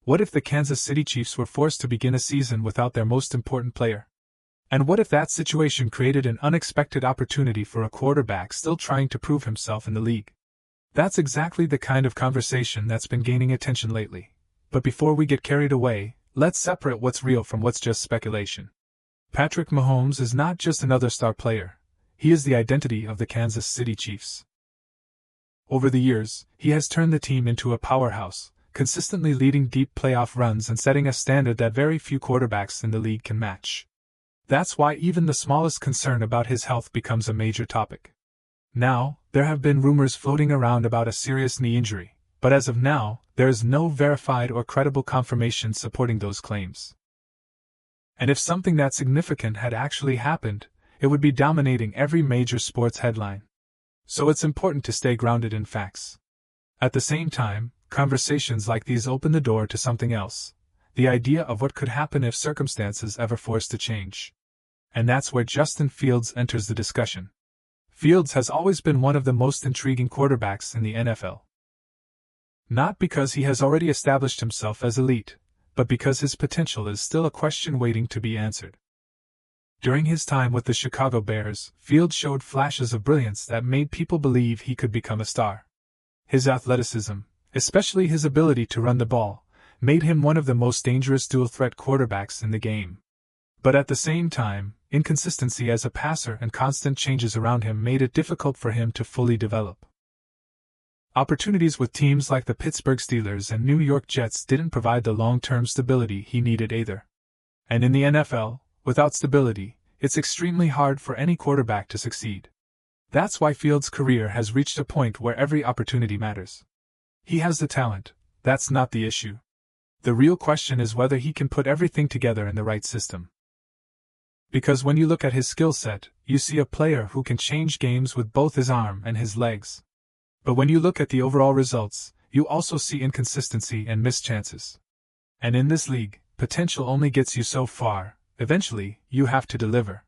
What if the Kansas City Chiefs were forced to begin a season without their most important player? And what if that situation created an unexpected opportunity for a quarterback still trying to prove himself in the league? That's exactly the kind of conversation that's been gaining attention lately. But before we get carried away, let's separate what's real from what's just speculation. Patrick Mahomes is not just another star player. He is the identity of the Kansas City Chiefs. Over the years, he has turned the team into a powerhouse, consistently leading deep playoff runs and setting a standard that very few quarterbacks in the league can match. That's why even the smallest concern about his health becomes a major topic. Now, there have been rumors floating around about a serious knee injury, but as of now, there is no verified or credible confirmation supporting those claims. And if something that significant had actually happened, it would be dominating every major sports headline. So it's important to stay grounded in facts. At the same time, conversations like these open the door to something else, the idea of what could happen if circumstances ever forced a change. And that's where Justin Fields enters the discussion. Fields has always been one of the most intriguing quarterbacks in the NFL. Not because he has already established himself as elite, but because his potential is still a question waiting to be answered. During his time with the Chicago Bears, Fields showed flashes of brilliance that made people believe he could become a star. His athleticism, especially his ability to run the ball, made him one of the most dangerous dual-threat quarterbacks in the game. But at the same time, inconsistency as a passer and constant changes around him made it difficult for him to fully develop. Opportunities with teams like the Pittsburgh Steelers and New York Jets didn't provide the long-term stability he needed either. And in the NFL, without stability, it's extremely hard for any quarterback to succeed. That's why Fields' career has reached a point where every opportunity matters. He has the talent, that's not the issue. The real question is whether he can put everything together in the right system. Because when you look at his skill set, you see a player who can change games with both his arm and his legs. But when you look at the overall results, you also see inconsistency and missed chances. And in this league, potential only gets you so far. Eventually, you have to deliver.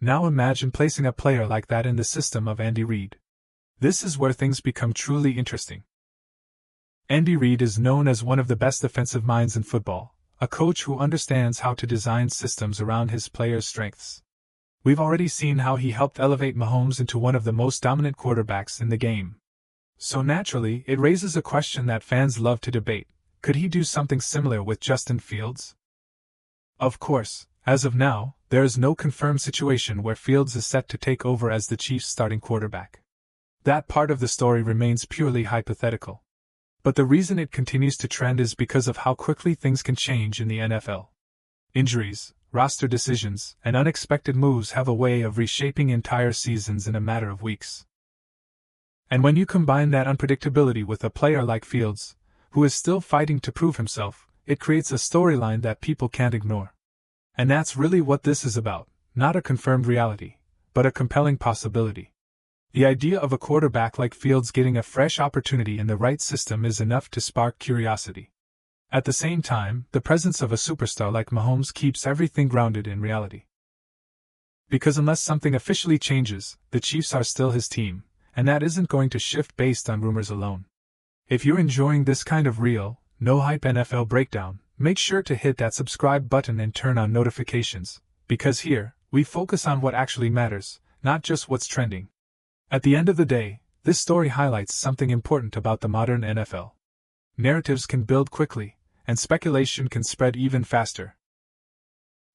Now imagine placing a player like that in the system of Andy Reid. This is where things become truly interesting. Andy Reid is known as one of the best defensive minds in football, a coach who understands how to design systems around his players' strengths. We've already seen how he helped elevate Mahomes into one of the most dominant quarterbacks in the game. So naturally, it raises a question that fans love to debate. Could he do something similar with Justin Fields? Of course, as of now, there is no confirmed situation where Fields is set to take over as the Chiefs' starting quarterback. That part of the story remains purely hypothetical. But the reason it continues to trend is because of how quickly things can change in the NFL. Injuries, roster decisions, and unexpected moves have a way of reshaping entire seasons in a matter of weeks. And when you combine that unpredictability with a player like Fields, who is still fighting to prove himself, it creates a storyline that people can't ignore. And that's really what this is about, not a confirmed reality, but a compelling possibility. The idea of a quarterback like Fields getting a fresh opportunity in the right system is enough to spark curiosity. At the same time, the presence of a superstar like Mahomes keeps everything grounded in reality. Because unless something officially changes, the Chiefs are still his team, and that isn't going to shift based on rumors alone. If you're enjoying this kind of real, no-hype NFL breakdown, make sure to hit that subscribe button and turn on notifications, because here, we focus on what actually matters, not just what's trending. At the end of the day, this story highlights something important about the modern NFL. Narratives can build quickly, and speculation can spread even faster.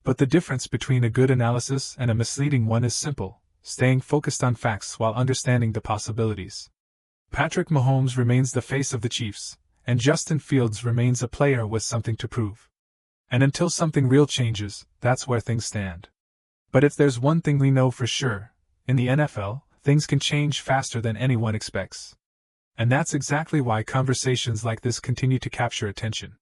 But the difference between a good analysis and a misleading one is simple: staying focused on facts while understanding the possibilities. Patrick Mahomes remains the face of the Chiefs, and Justin Fields remains a player with something to prove. And until something real changes, that's where things stand. But if there's one thing we know for sure, in the NFL, things can change faster than anyone expects. And that's exactly why conversations like this continue to capture attention.